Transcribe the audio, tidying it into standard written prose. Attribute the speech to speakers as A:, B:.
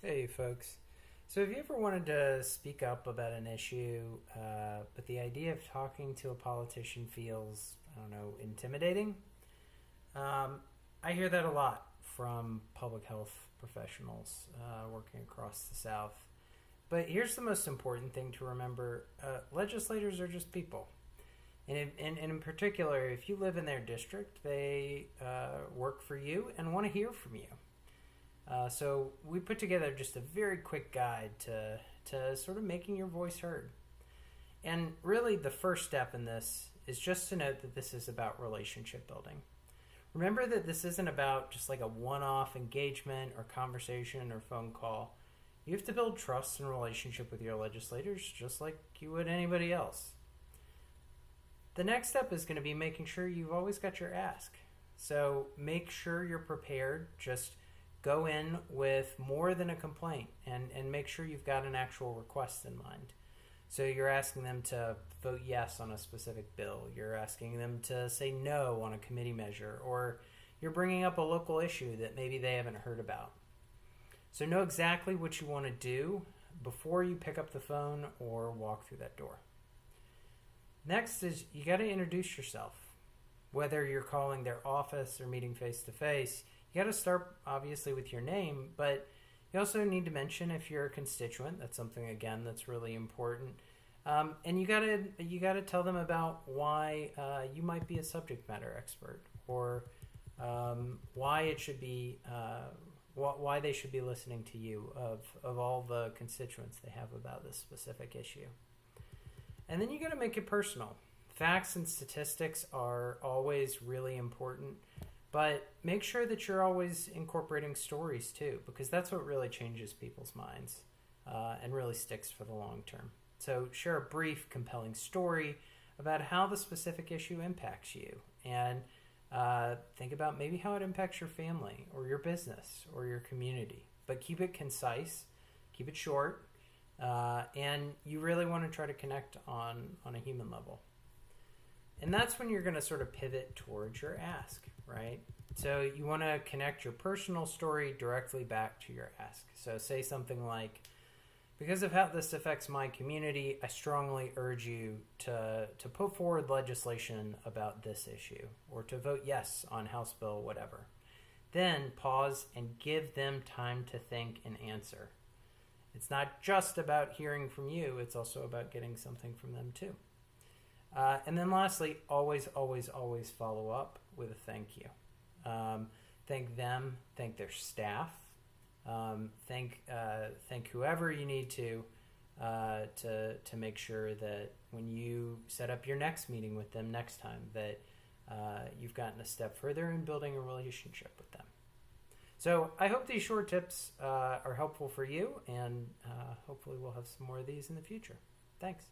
A: Hey, folks. So, have you ever wanted to speak up about an issue, but the idea of talking to a politician feels, I don't know, intimidating? Um, I hear that a lot from public health professionals working across the South. But here's the most important thing to remember: legislators are just people. And in particular, if you live in their district, they work for you and want to hear from you. So we put together just a very quick guide to sort of making your voice heard. And really, the first step in this is just to note that this is about relationship building. Remember that this isn't about just like a one off engagement or conversation or phone call. You have to build trust and relationship with your legislators just like you would anybody else. The next step is going to be making sure you've always got your ask. So make sure you're prepared. Just go in with more than a complaint and make sure you've got an actual request in mind. So you're asking them to vote yes on a specific bill. You're asking them to say no on a committee measure, or you're bringing up a local issue that maybe they haven't heard about. So know exactly what you want to do before you pick up the phone or walk through that door. Next is you got to introduce yourself. Whether you're calling their office or meeting face to face, you got to start obviously with your name, but you also need to mention if you're a constituent. That's something again that's really important. And you gotta tell them about why you might be a subject matter expert, or why it should be why they should be listening to you of all the constituents they have about this specific issue. And then you got to make it personal. Facts and statistics are always really important, but make sure that you're always incorporating stories too, because that's what really changes people's minds and really sticks for the long term. So share a brief, compelling story about how the specific issue impacts you, and think about maybe how it impacts your family or your business or your community. But keep it concise, keep it short, and you really want to try to connect on a human level. And that's when you're going to sort of pivot towards your ask, right? So you want to connect your personal story directly back to your ask. So say something like, because of how this affects my community, I strongly urge you to put forward legislation about this issue, or to vote yes on House Bill whatever. Then pause and give them time to think and answer. It's not just about hearing from you, it's also about getting something from them too. And then lastly, always, always, always follow up with a thank you. Thank them, thank their staff, thank whoever you need to make sure that when you set up your next meeting with them next time, that you've gotten a step further in building a relationship with them. So I hope these short tips are helpful for you, and hopefully we'll have some more of these in the future. Thanks.